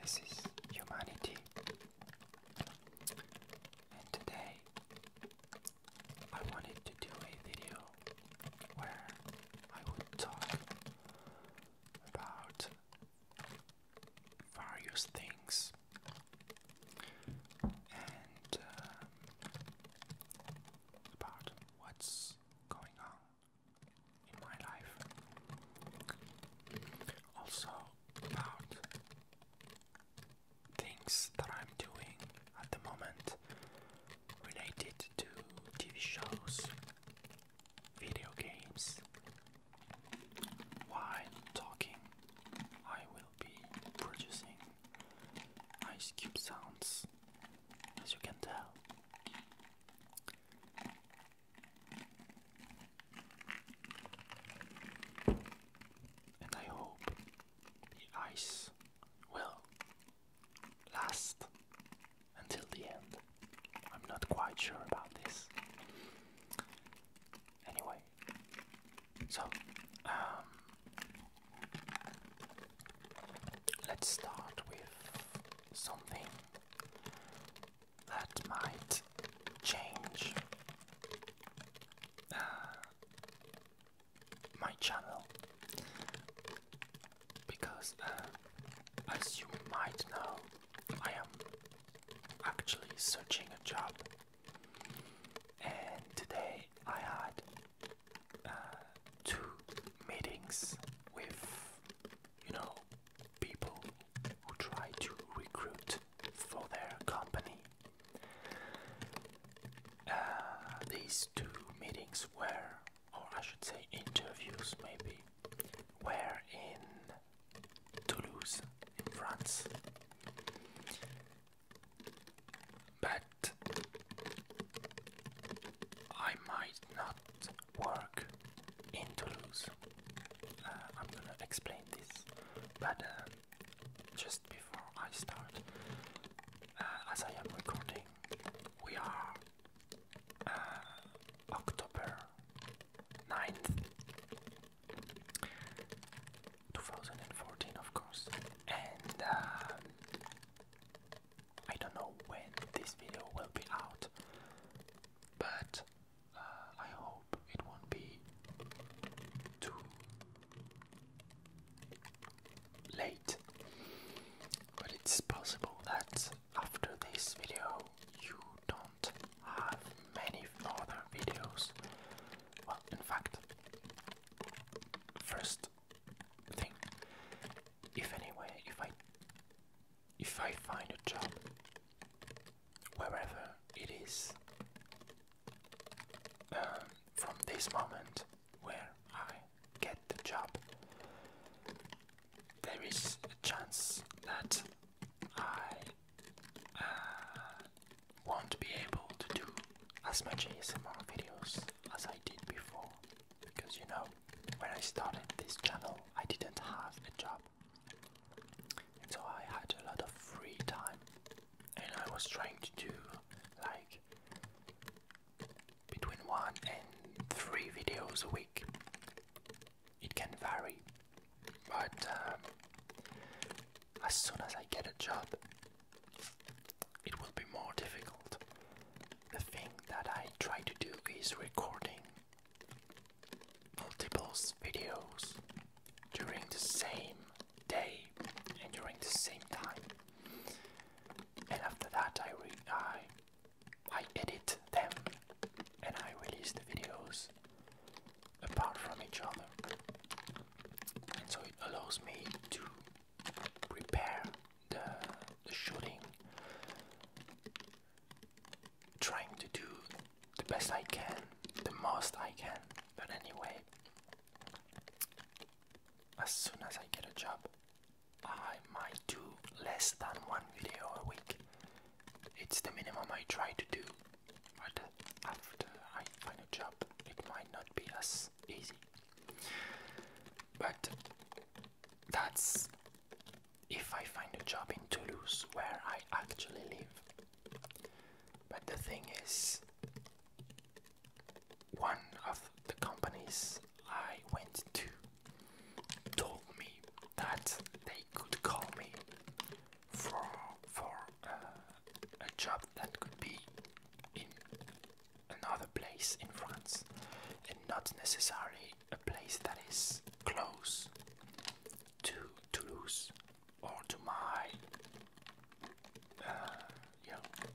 This is Human.ET, and today I wanted to do a video where I would talk about various things and about what's going on in my life. Also about things that I'm doing at the moment related to TV shows, video games. While talking, I will be producing ice cube sounds, as you can tell. And I hope the ice will last until the end. I'm not quite sure about this. Anyway, so let's start with something that might change my channel, because as you might know, I am actually searching a job, and today I had 2 meetings with, people who try to recruit for their company. These 2 meetings were, or I should say interviews maybe, were in Toulouse, in France. But I might not work in Toulouse. I'm gonna explain this, but just before I start, as I am recording, we are October 9th, 2014, of course, and I don't know when this video will be out, but I hope it won't be too late. But it's possible that after this video you don't have many other videos. Well, in fact, first thing, if I find a job wherever it is, from this moment where I get the job, there is a chance that I won't be able to do as much ASMR videos as I did before, because when I started this channel I didn't have a job, and so I had a lot of free time, and I was trying to do like between 1 and 3 videos a week. It can vary, but as soon as I get a job, it will be more difficult. The thing that I try to do is recording multiple videos during the same day and during the same time, and after that I edit them and I release the videos apart from each other, and so it allows me to prepare the shooting, trying to do the best I can, the most I can. But anyway, as soon as I get a job, I might do less than 1 video a week. It's the minimum I try to do, but after I find a job, it might not be as easy. But that's if I find a job in Toulouse, where I actually live. But the thing is, one of the companies I went to told me that they could call me place in France, and not necessarily a place that is close to Toulouse or to my,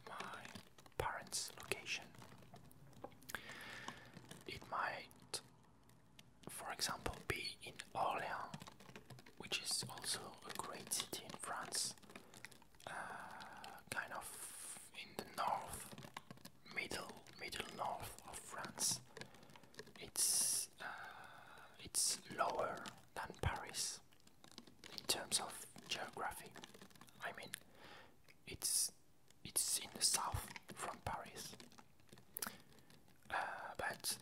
my parents' location. It might, for example, be in Orléans, which is also a great city in France, kind of in the north, middle north of France. It's lower than Paris in terms of geography. I mean, it's in the south from Paris, but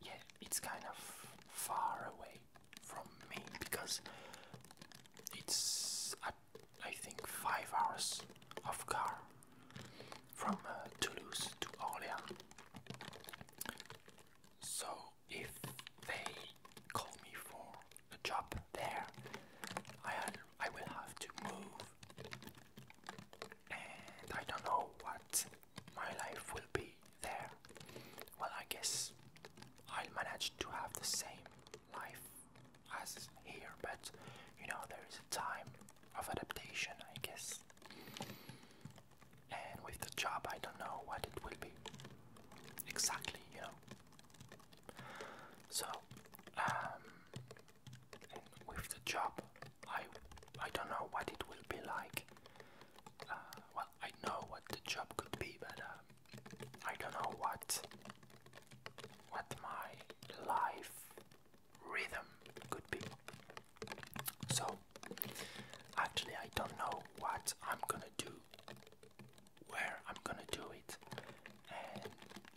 yeah, it's kind of far away from me because it's I think 5 hours of car from Toulouse to Orléans. So if they call me for a job there, I will have to move, and I don't know what my life will be there. Well, I guess I'll manage to have the same life as here, but there is a time of adaptation, I guess. And with the job, I don't know what it will be exactly. So, and with the job, I don't know what it will be like. Well, I know what the job could be, but I don't know what my life rhythm could be. So, actually, I don't know what I'm gonna do, where I'm gonna do it, and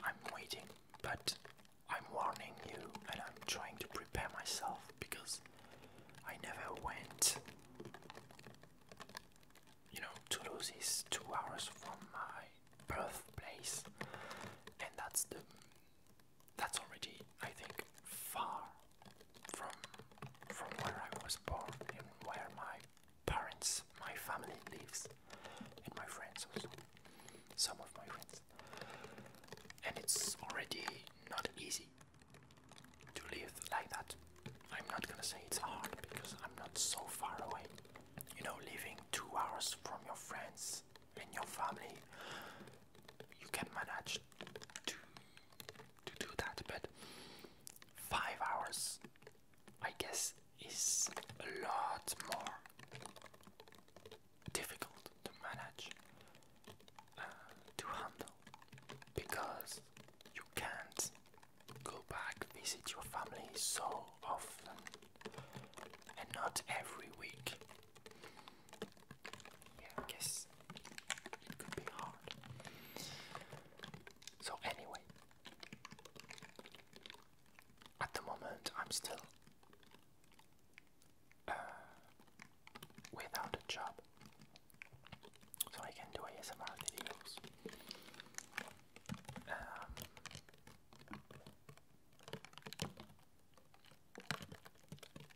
I'm waiting, but I'm warning you and I'm trying to prepare myself because I never went. Toulouse is 2 hours from my birthplace, and that's already, I think, far from where I was born and where my family lives, and my friends also, some of my friends. And it's already not easy to live like that. I'm not gonna say it's hard because I'm not so far away. Living 2 hours from your friends and your family, you can manage to do that, but 5 hours, I guess, is a lot more difficult to manage, to handle, because you can't go back, visit your family so often, and not every week. Yeah, I guess it could be hard. So anyway, at the moment I'm still without a job, so I can do ASMR videos.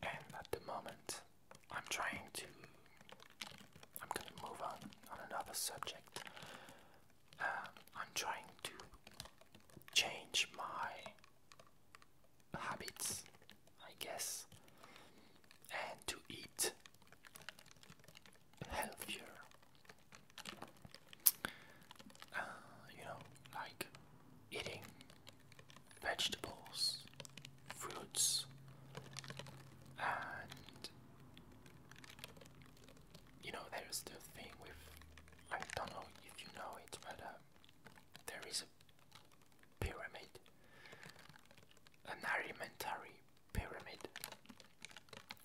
And at the moment I'm gonna move on another subject. I'm trying to change my habits, I guess, and to eat healthier. Like eating vegetables, fruits, and there's the thing with, I don't know if you know it, but there is a pyramid, an alimentary pyramid,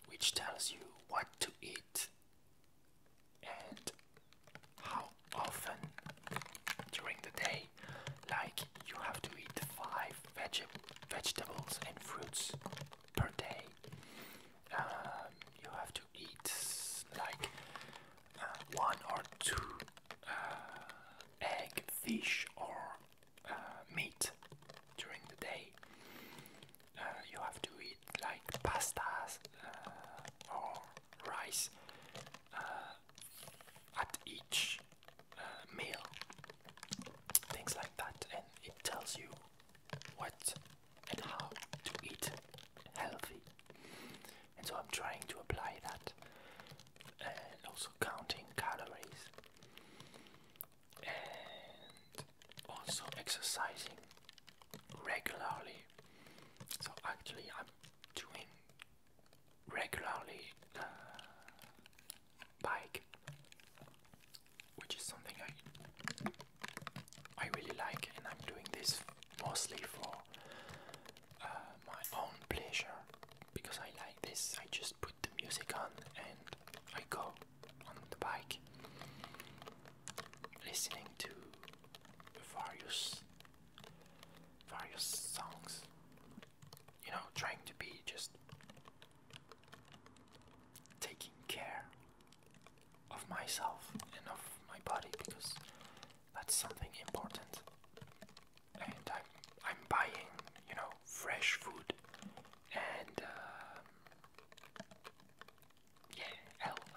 which tells you what to eat and how often during the day. Like, you have to eat 5 vegetables and fruits per day. You have to eat like 1 or 2 egg, fish, or meat during the day. You have to eat like pastas or rice at each meal, things like that, and it tells you exercising regularly. So actually I'm doing regularly bike, which is something I really like, and I'm doing this mostly for my own pleasure, because I like this. I just put the music on and I go on the bike listening to various songs, you know, trying to be just taking care of myself and of my body, because that's something important. And I'm buying, you know, fresh food and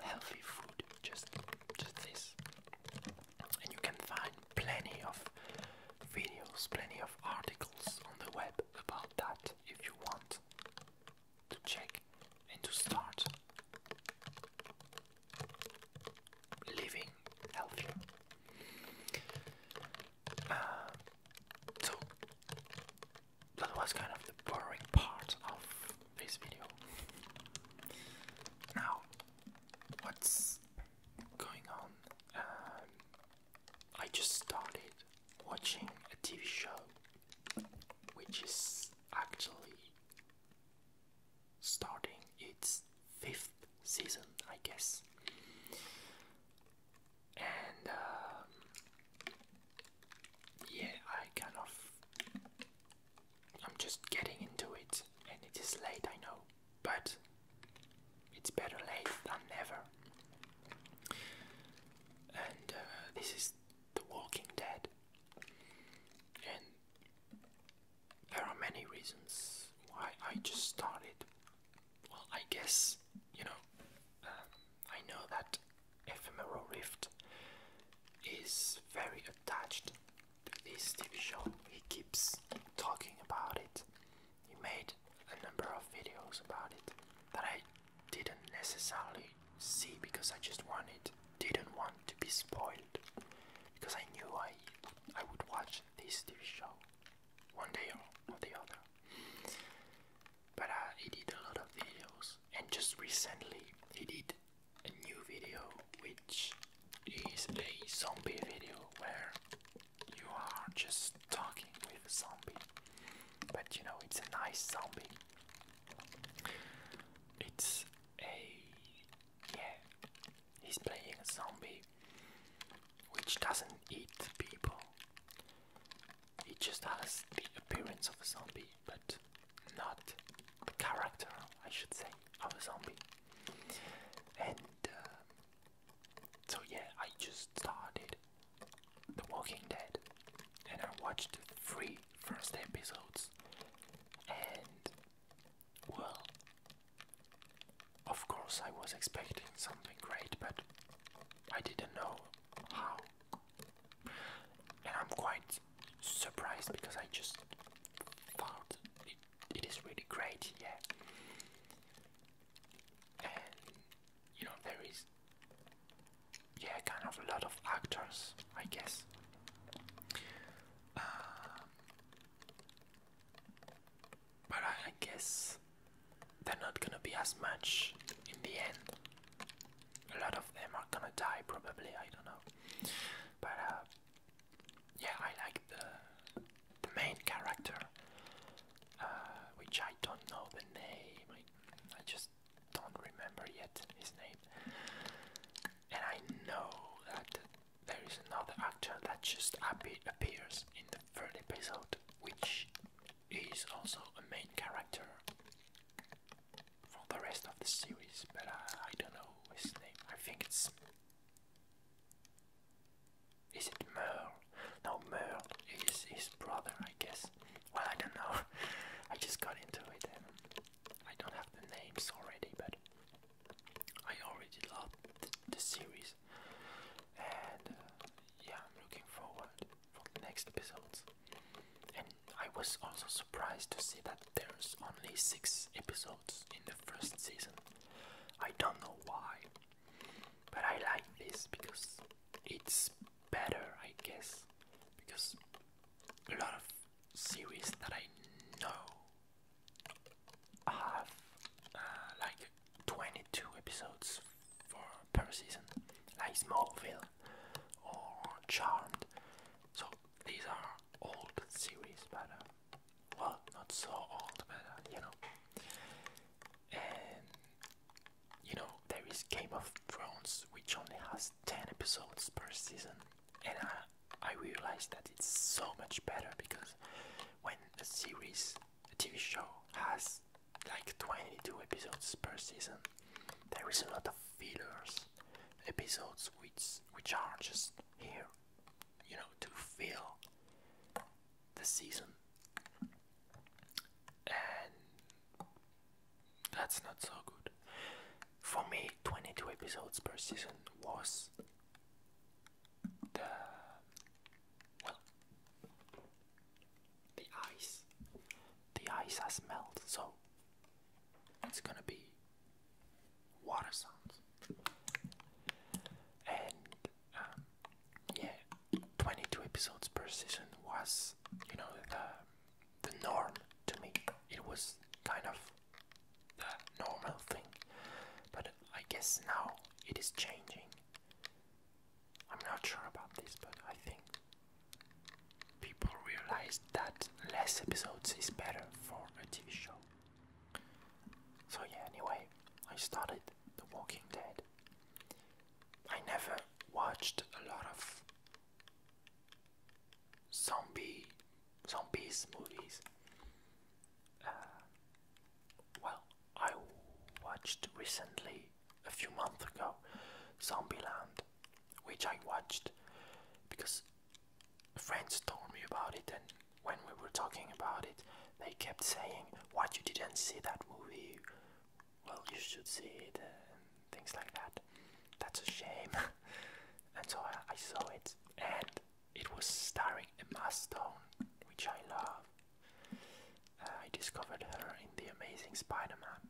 healthy food, just this. And you can find plenty of videos, plenty of articles on the web about that if you want to check and to start living healthier. So that was kind of the boring part of this video. Now, what's going on? I just started watching a TV show, which is actually starting its 5th season, I guess. And I'm just getting into it, and it is late, I know, but it's better late than never. And this is The Walking Dead, and there are many reasons why I just started. Well, I guess, you know, I know that Ephemeral Rift is very attached to this TV show. He keeps talking about it. He made a number of videos about it that I didn't necessarily see because I just didn't want to be spoiled, because I knew I would watch this TV show one day or the other. But he did a lot of videos, and just recently he did a new video, which is a zombie video where you are just talking with a zombie, but you know, it's a nice zombie. It's he's playing a zombie which doesn't eat people. It just has the appearance of a zombie, but not the character, I should say, of a zombie. And so yeah, I just started The Walking Dead, and I watched the 3 first episodes, and well, of course I was expecting something great, but I didn't know how. And I'm quite surprised, because I just thought it is really great, yeah. And you know, there is kind of a lot of actors, I guess. But I guess they're not gonna be as much in the end. A lot of them are gonna die, probably, I don't know. But I like the main character, which I don't know the name. I just don't remember yet his name. And I know that there is another actor that just appears in the 3rd episode, which is also a main character for the rest of the series, but I don't know his name. I think it's... Is it Merle? No, Merle is his brother, I guess. Well, I don't know. I just got into it and I don't have the names already, but I already love the series. And I'm looking forward for the next episodes. And I was also surprised to see that there's only 6 episodes in the 1st season. I don't know why, but I like this because it's better, I guess, because like Smallville or Charmed. So these are old series, but well, not so old, but and there is Game of Thrones, which only has 10 episodes per season, and I realized that it's so much better because when a series, a TV show, has like 22 episodes per season, there is a lot of fillers episodes which are just here, to fill the season, and that's not so good. For me, 22 episodes per season was the well, the ice. The ice has melted, so it's gonna be water sounds. And yeah, 22 episodes per season was, the norm to me. It was kind of the normal thing, but I guess now it is changing. I'm not sure about this, but I think people realize that less episodes is better for a TV show. So yeah, anyway, I started The Walking Dead. I never watched a lot of zombies movies. Well, I watched recently, a few months ago, Zombieland, which I watched because friends told me about it, and when we were talking about it, they kept saying, "What, you didn't see that movie? Well, you should see it," and things like that. That's a shame. And so I saw it, and it was starring Emma Stone, which I love. I discovered her in The Amazing Spider-Man,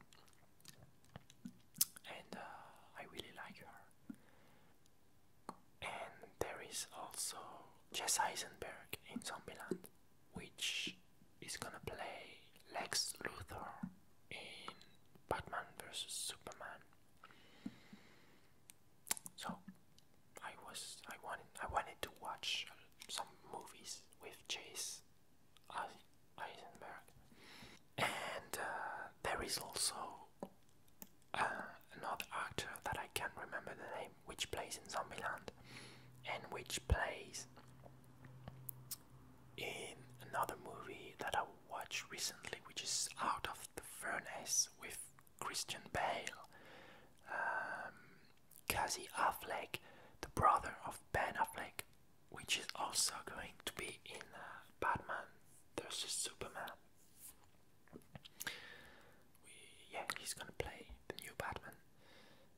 and I really like her. And there is also Jesse Eisenberg in Zombieland, which is gonna play Lex Luthor in Batman vs Superman. So I wanted to watch some movies with Jesse Eisenberg, and there is also another actor that I can't remember the name, which plays in Zombieland, and which plays in another movie that I watched recently, which is Out of the Furnace with Christian Bale, Casey Affleck, the brother of Ben Affleck, which is also going to be in Batman vs Superman. He's gonna play the new Batman.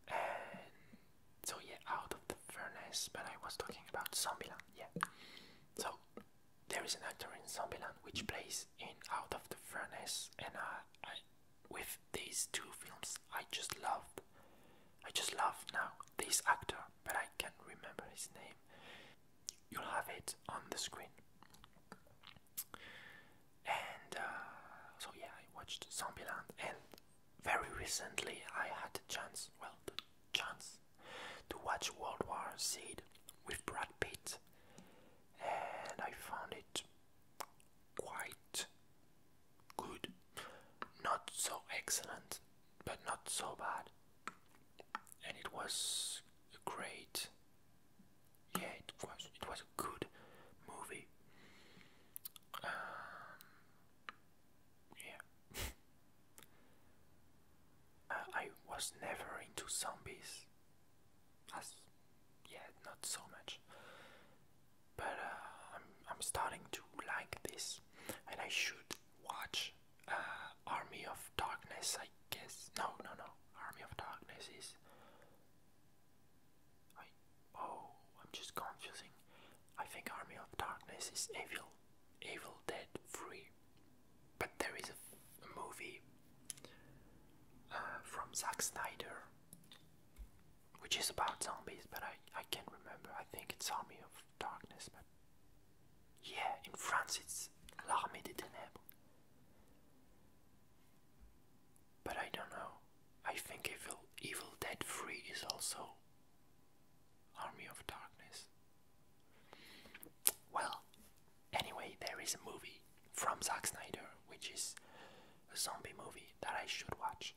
And so yeah, Out of the Furnace, but I was talking about Zombieland, yeah. So there is an actor in Zombieland which plays in Out of the Furnace, and with these two films, I just love now this actor, but I can't remember his name. You'll have it on the screen. And so yeah, I watched Zombieland, and very recently I had the chance to watch World War Z with Brad Pitt, and I found it quite good. Not so excellent, but not so bad. And it was a great, it was a good movie. I was never into zombies, not so much. But I'm starting to like this, and I should watch Army of Darkness, I guess. No. Army of Darkness is. I'm just confusing. I think Army of Darkness is Evil Dead 3. But there is a movie from Zack Snyder, which is about zombies, but I can't remember. I think it's Army of Darkness, but yeah, in France it's L'Armée des Ténèbres. But I don't know. I think Evil Dead 3 is also is a movie from Zack Snyder, which is a zombie movie that I should watch.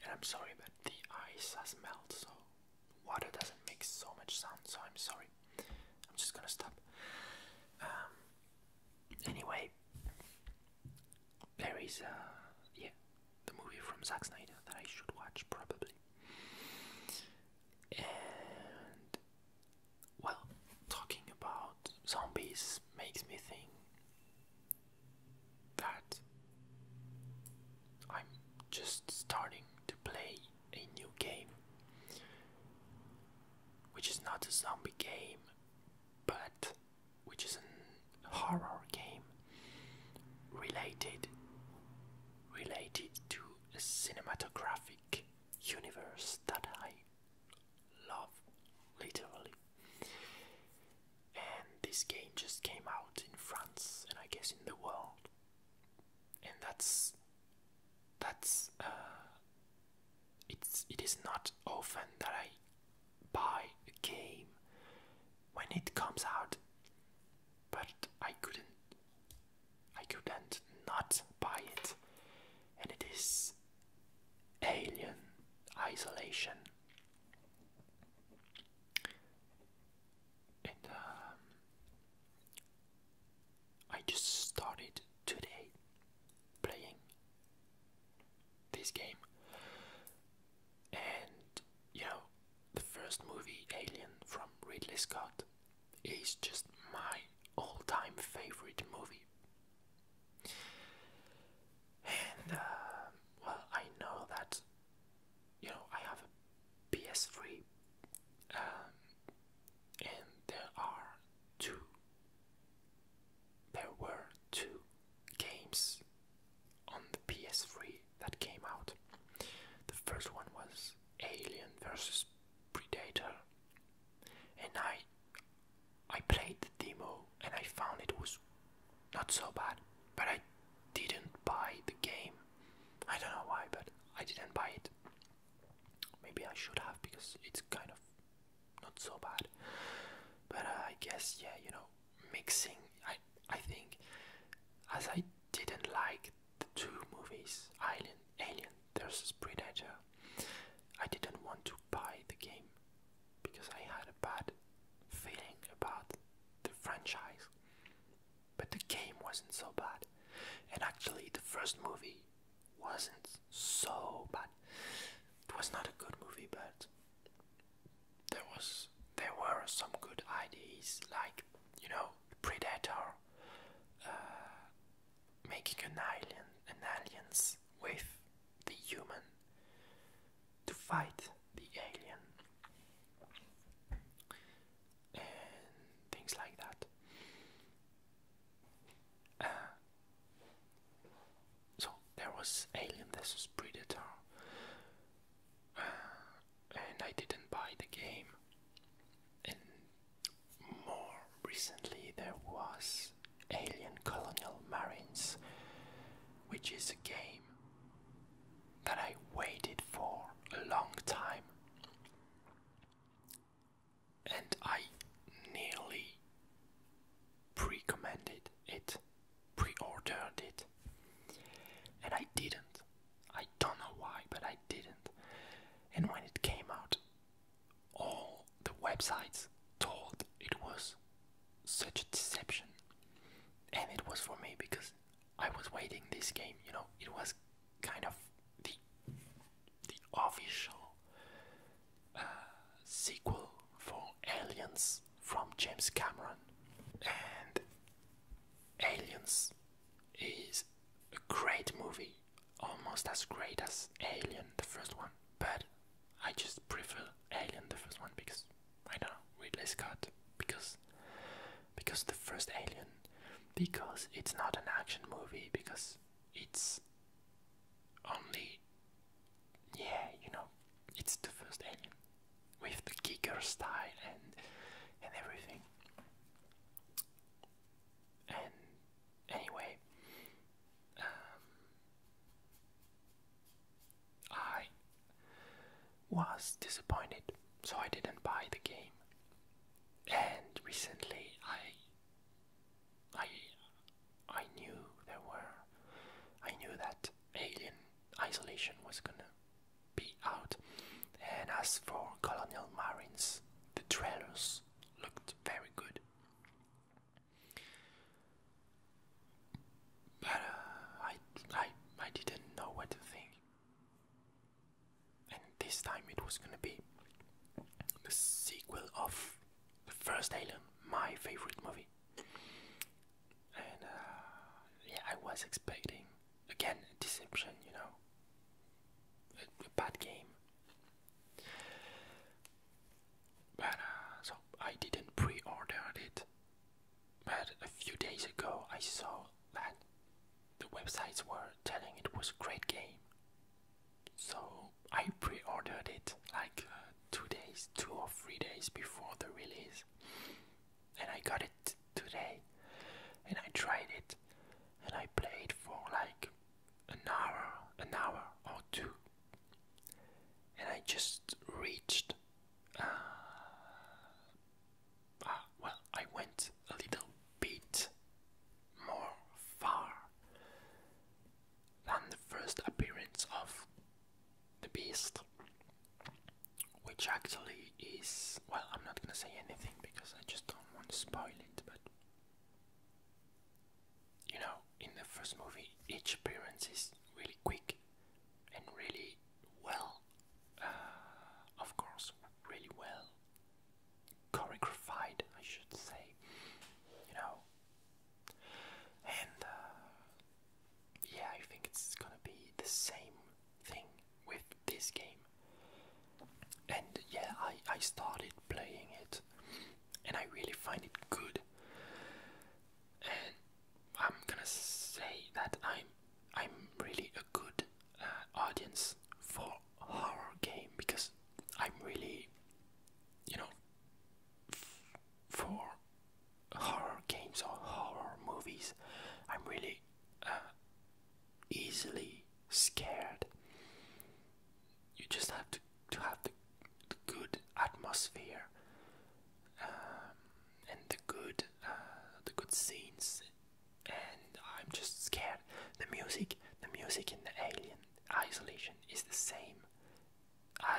And I'm sorry, but the ice has melted, so water doesn't make so much sound, so I'm sorry. I'm just gonna stop. Anyway, there is the movie from Zack Snyder that I should watch probably. And well, talking about zombies makes me think that I'm just starting to play a new game, which is not a zombie game, but which is a horror game related to a cinematographic universe that I love, literally. And this game just came out in France, and I guess in the world. And it is not often that I buy a game when it comes out, but I couldn't not buy it, and it is Alien Isolation. And I just started today playing this game, and the first movie, Alien, from Ridley Scott, is just my all-time favorite movie. And well, I know that I have a PS3, and there were two games on the PS3 that came out. The first one was Alien versus Predator, and I played the demo and I found it was not so bad, but I didn't buy the game. I don't know why, but I didn't buy it. Maybe I should have, because it's kind of not so bad. But I guess, mixing. I think, as I didn't like the two movies, Alien versus Predator, I didn't want to buy the game because I had a bad feeling about the franchise. But the game wasn't so bad, and actually the first movie wasn't so bad. It was not a good movie, but there were some good ideas, like Predator making an aliens with the human to fight the alien, and things like that. So there was Alien vs Predator, and I didn't buy the game. And more recently there was Alien Colonial Marines, which is a game that I waited for a long time, and I nearly pre-ordered it, and I didn't. I don't know why, but I didn't. And when it came out, all the websites told it was such a deception, and it was for me because I was waiting this game. It was kind of the official sequel for Aliens from James Cameron, and Aliens is a great movie, almost as great as Alien, the first one, but I just prefer Alien, the first one, because I don't know, Ridley Scott, because the first Alien, because it's not an action movie, because it's only, it's the first Alien with the kicker style and everything. And anyway, I was disappointed, so I didn't buy the game. And recently I Isolation was gonna be out. And as for Colonial Marines, the trailers looked very good. But I didn't know what to think. And this time it was gonna be the sequel of the first Alien, my favorite movie. And yeah, I was expecting again deception, you know, a bad game. But so I didn't pre-order it. But a few days ago, I saw that the websites were telling it was a great game. So I pre-ordered it like 2 or 3 days before the release, and I got it today, and I tried it, and I played for like an hour or two, and I just reached well, I went a little bit more far than the first appearance of the Beast, which actually is, well, I'm not gonna say anything because I just don't want to spoil it, but you know, in the first movie, each appearance is really quick and really well, of course, really well choreographed, I should say, you know. And yeah, I think it's gonna be the same thing with this game. And yeah, I started playing it, and I really find it good. And I'm gonna say that I'm really a good audience for horror game, because I'm really, you know, for horror games or horror movies, I'm really easily scared. You just have to have the good atmosphere, and the good scenes, and I'm just scared. The music in the Alien Isolation is the same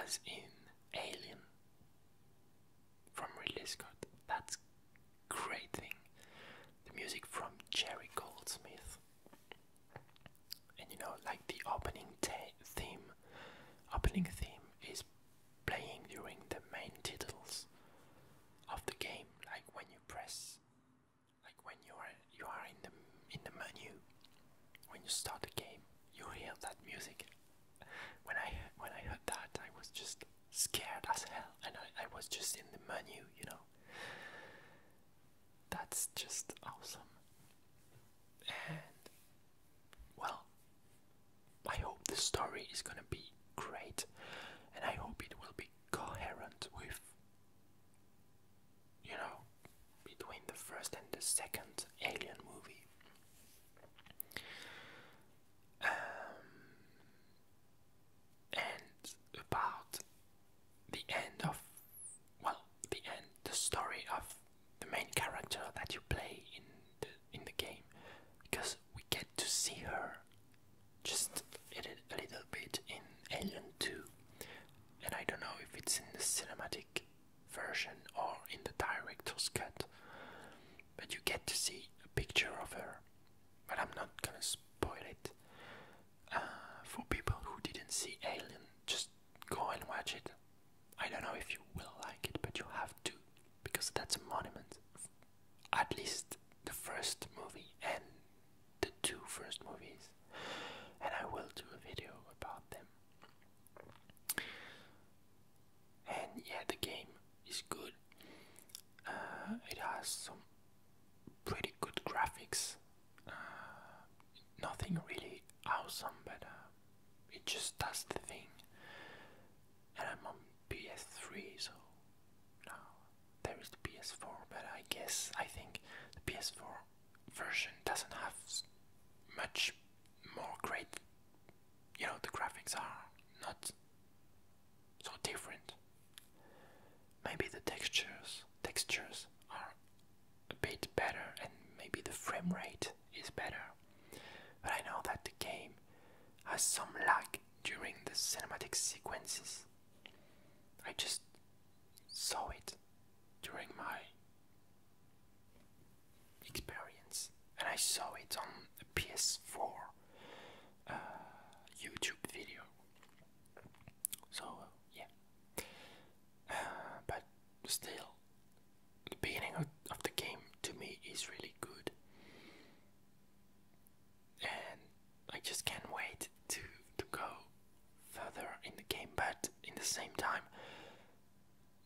as in Alien from Ridley Scott. That's great thing. The music from Jerry Goldsmith, and you know, like the opening theme is playing during the main titles of the game, like when you press, like when you are in the menu, when you start the game, you hear that music. When I heard that, I was just scared as hell, and I was just in the menu, you know. That's just awesome. And well, I hope the story is gonna be great, and I hope it will be coherent with, you know, between the first and the second Alien movie. And about the end of, well, the story of the main character that you play in the game, because we get to see her just a little bit in Alien 2, and I don't know if it's in the cinematic version or in the director's cut, but you get to see a picture of her, but I'm not gonna spoil it. For people who didn't see Alien, just go and watch it. I don't know if you will like it, but you have to, because that's a monument. At least the first movie and the 2 first movies, and I will do a video about them. And yeah, the game is good. It has some pretty good graphics. Nothing really awesome, but it just does the thing. And I'm on PS3, so now there is the PS4, but I think the PS4 version doesn't have much more great, you know, the graphics are not so different. Maybe the textures are a bit better, and maybe the frame rate is better, but I know that the game has some lag during my experience, and I saw it on a PS4 YouTube video. So yeah, but still, the beginning of the game to me is really good, and I just can't wait to go further in the game. But in the same time,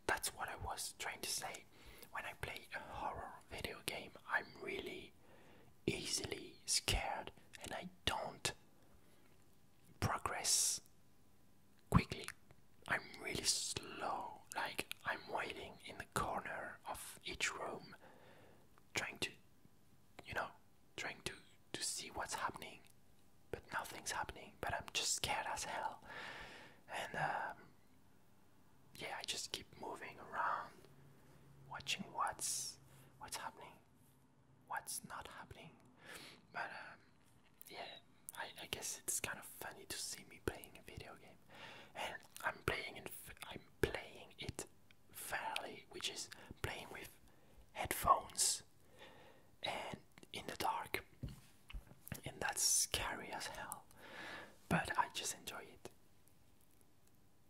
that's what I was trying to say. When I play a horror video game, I'm really easily scared, and I don't progress quickly. I'm really slow, like I'm waiting in the corner of each room, trying to, trying to see what's happening, but nothing's happening, but I'm just scared as hell. And yeah, I just keep moving around, watching what's happening, what's not happening. But yeah, I guess it's kind of funny to see me playing a video game, and I'm playing it fairly, which is playing with headphones and in the dark, and that's scary as hell. But I just enjoy it.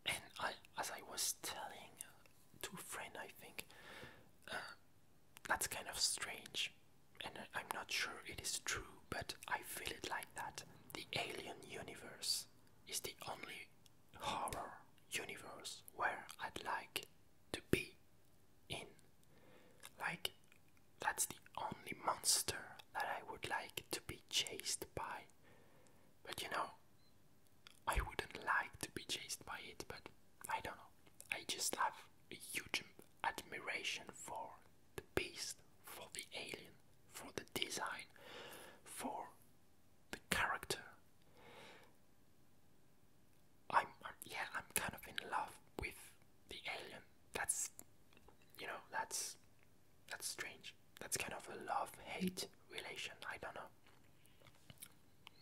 And as I was telling to a friend, I think that's kind of strange, and I'm not sure it is true, but I feel it like that. The Alien universe is the only horror universe where I'd like to be in. Like, that's the only monster that I would like to be chased by. But I wouldn't like to be chased by it, but I don't know. I just have a huge admiration for the beast, for the alien, for the design, for the character. I'm kind of in love with the alien. That's strange. That's kind of a love-hate relation. I don't know.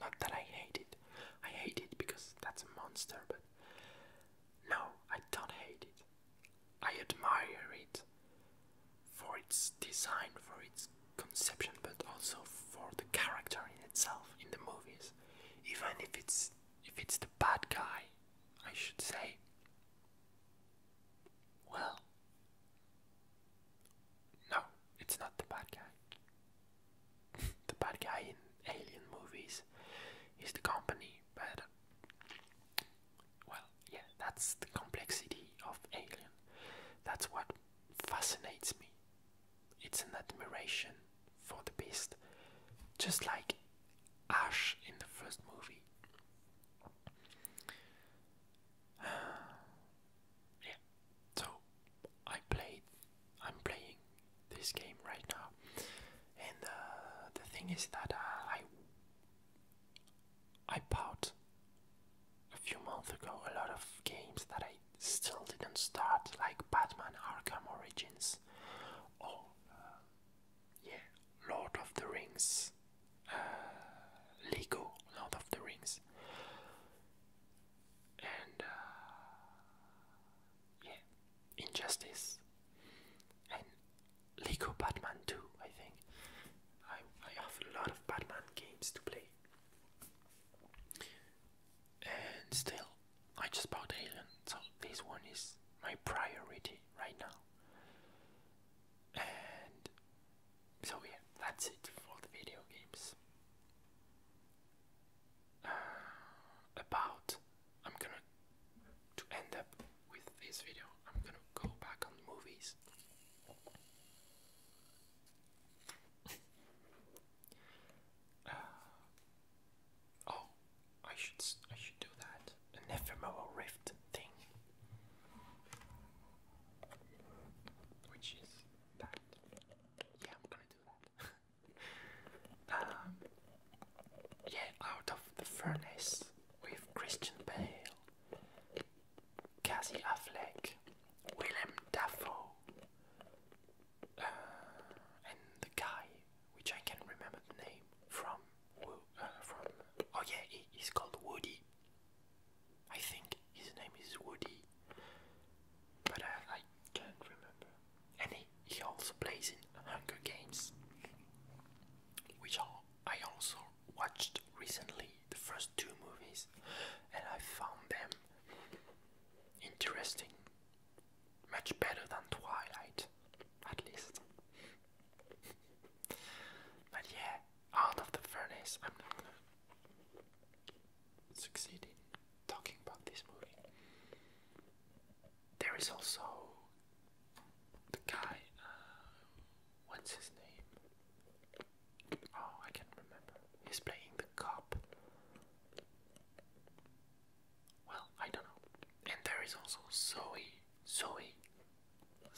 Not that I hate it. I hate it because that's a monster, but no, I don't hate it. I admire it for its design, for its conception, but also for the character in itself in the movies. Even if it's the bad guy, I should say. Well, no, it's not the bad guy. The bad guy in Alien movies is the company, but well, yeah, that's the complexity of Alien. That's what fascinates me. It's an admiration for the beast, just like Ash in the first movie. Yeah, so I'm playing this game right now, and the thing is that I bought a few months ago a lot of games that I still didn't start, like Batman Arkham Origins, or Lord of the Rings, Lego Lord of the Rings, and Injustice, and Lego Batman 2. I think I have a lot of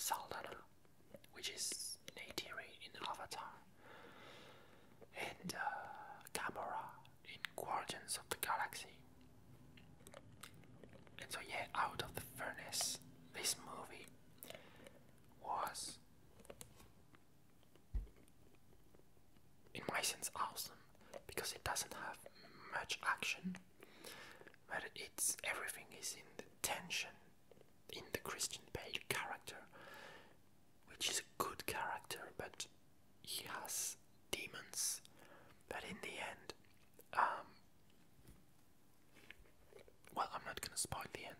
Saldana, which is Neytiri in Avatar, and Gamora in Guardians of the Galaxy. And so yeah, out of the furnace, this movie was, in my sense, awesome, because it doesn't have much action, but everything is in the tension, in the Christian Bale character, which is a good character, but he has demons. But in the end, well, I'm not gonna spoil the end.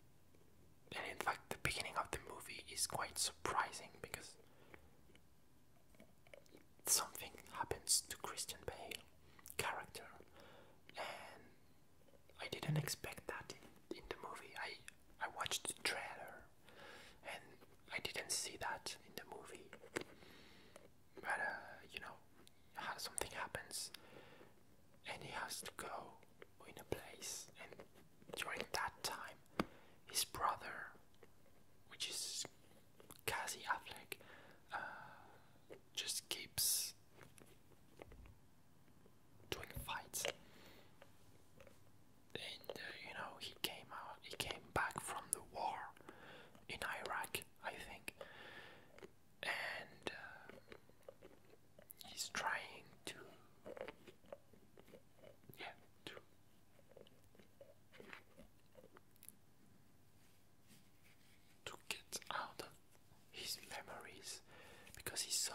And in fact, the beginning of the movie is quite surprising because something happens to Christian Bale character, and I didn't expect that in the movie. I watched the trailer and I didn't see that in the movie, but something happens and he has to go in a place, and during that time his brother, which is Cassie Affleck, just keeps doing fights. And he came back from the war in Iraq, I think, and he's trying to get out of his memories, because he saw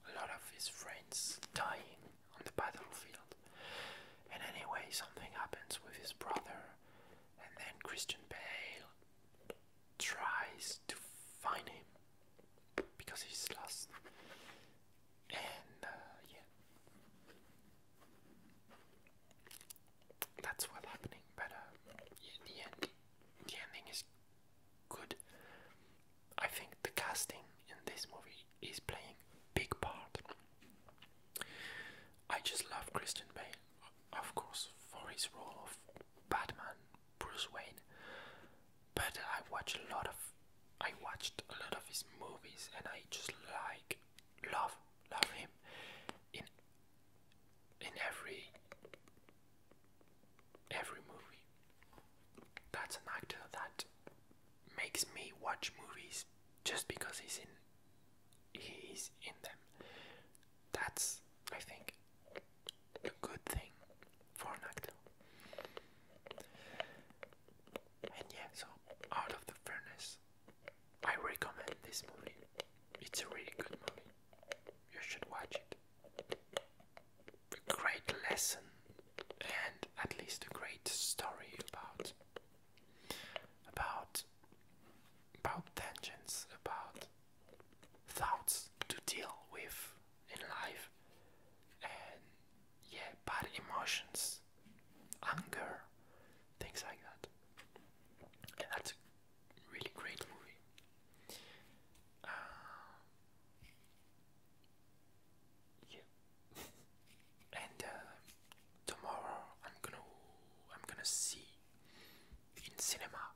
a lot of his friends dying on the battlefield. And anyway, something happens with his brother, and then Christian Bale tries to find him because he's lost. And that's what's happening. But the ending is good. I think the casting in this movie is playing a big part. I just love Christian Bale, of course, for his role of Batman, Bruce Wayne. But I watched a lot of his movies, and I just love him in every movie. That's an actor that makes me watch movies just because he's in them. That's, I think, a good thing for an actor. And yeah, so Out of the Furnace, I recommend this movie. It's a really good movie. You should watch it. A great lesson, and at least a great story about tensions, about thoughts to deal with in life, and yeah, bad emotions, anger, things like that. And that's a really great movie. Yeah. And tomorrow I'm gonna see in cinema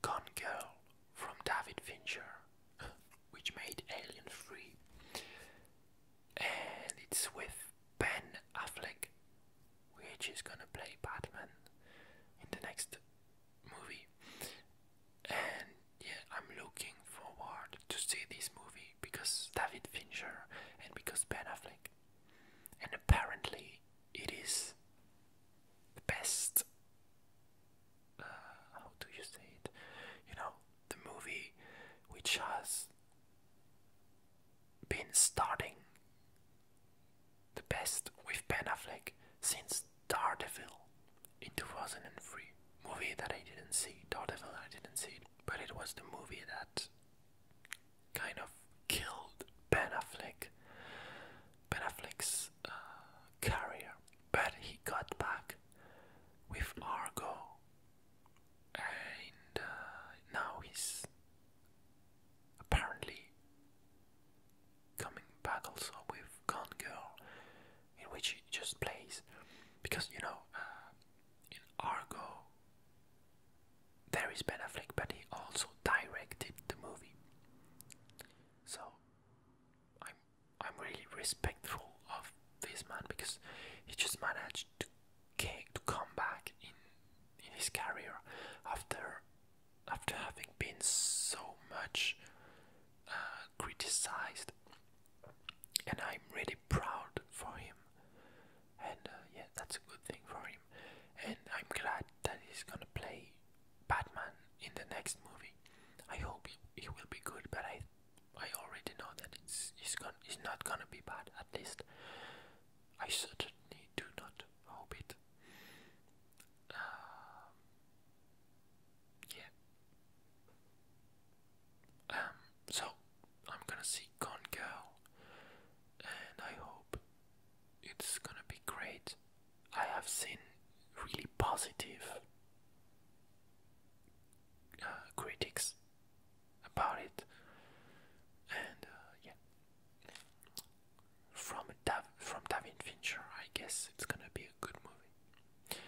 Gone Girl from David Fincher, which made Alien 3, and it's with Ben Affleck, which is gonna play Batman in the next movie. And yeah, I'm looking forward to see this movie because David Fincher and because Ben Affleck. And apparently it is the best, how do you say it, the movie which has been starting the best with Ben Affleck since Daredevil in 2003. Movie that I didn't see. Daredevil, I didn't see it, but it was the movie that kind of killed Ben Affleck's career. But he got back with Argo, and now he's apparently coming back also with Gone Girl, in which he just plays, because in Argo there is Ben Affleck, but he also directed the movie. respectful of this man, because he just managed to come back in his career after having been so much criticized, and I'm really proud for him. And yeah, that's a good thing for him. And I'm glad that he's gonna play Batman in the next movie. I hope he will be good, but I already know that he's not gonna be bad. At least I certainly do not hope it. Yeah. So I'm gonna see Gone Girl, and I hope it's gonna be great. I have seen really positive critics about it, and yeah, from David Fincher, I guess it's gonna be a good movie,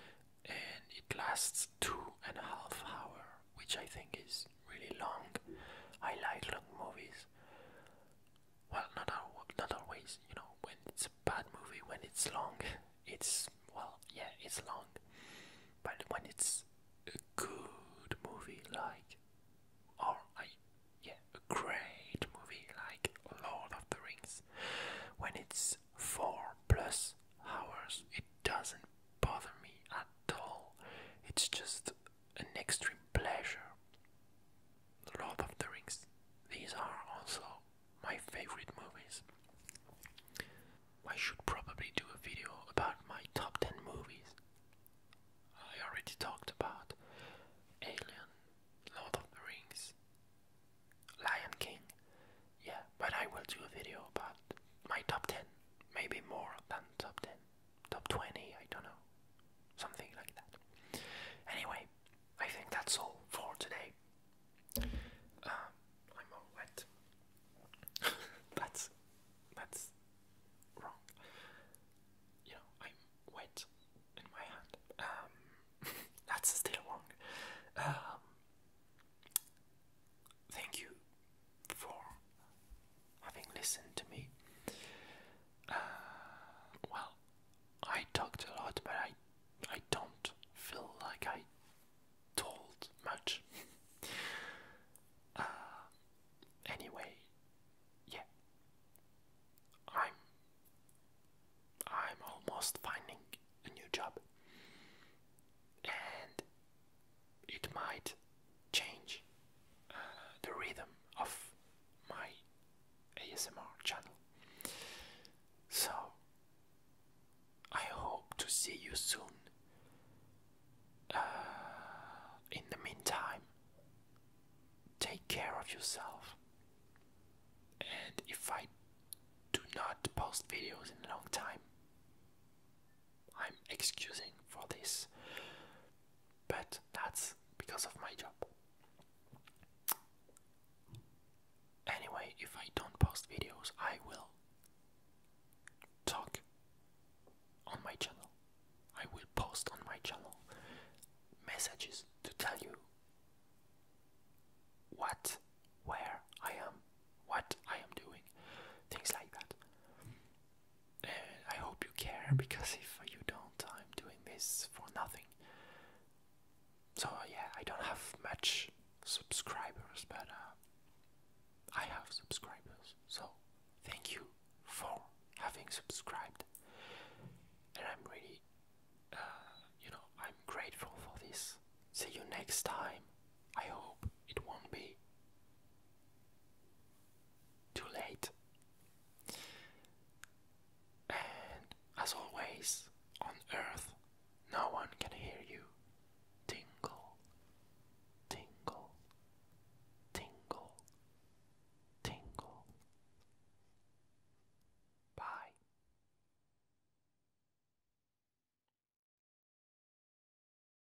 and it lasts 2.5 hours, which I think is really long. I like long movies. Well, not always. You know, when it's a bad movie, when it's long, it's, well, yeah, it's long. But when it's a good movie, like, yeah, a great movie like Lord of the Rings, when it's 4+ hours, it doesn't bother me at all. It's just an extreme pleasure. Lord of the Rings. These are also my favorite movies. I should probably do a video about my top 10 movies. I already talked about Alien, Lord of the Rings, Lion King. Yeah, but I will do a video about my top 10. Maybe more than top 10. Top 20, I don't know. Something like that. Anyway, I think that's all for today. I'm all wet. that's wrong. You know, I'm wet in my hand. That's still wrong. Thank you for having listened to me. Well, I talked a lot, but I don't feel like I told much. Anyway, yeah, I'm almost finding a new job, and it might change the rhythm of my ASMR channel. So I hope to see you soon. In the meantime, take care of yourself. And if I do not post videos in a long time, I'm excusing for this, but that's because of my job. Anyway, if I don't post videos, I will talk on my channel. I will post on my channel messages to tell you where I am, what I am doing, things like that. And I hope you care, because if you don't, I'm doing this for nothing. So yeah, I don't have much subscribers, but I have subscribers. So thank you for having subscribed, and I'm really, I'm grateful for this. See you next time.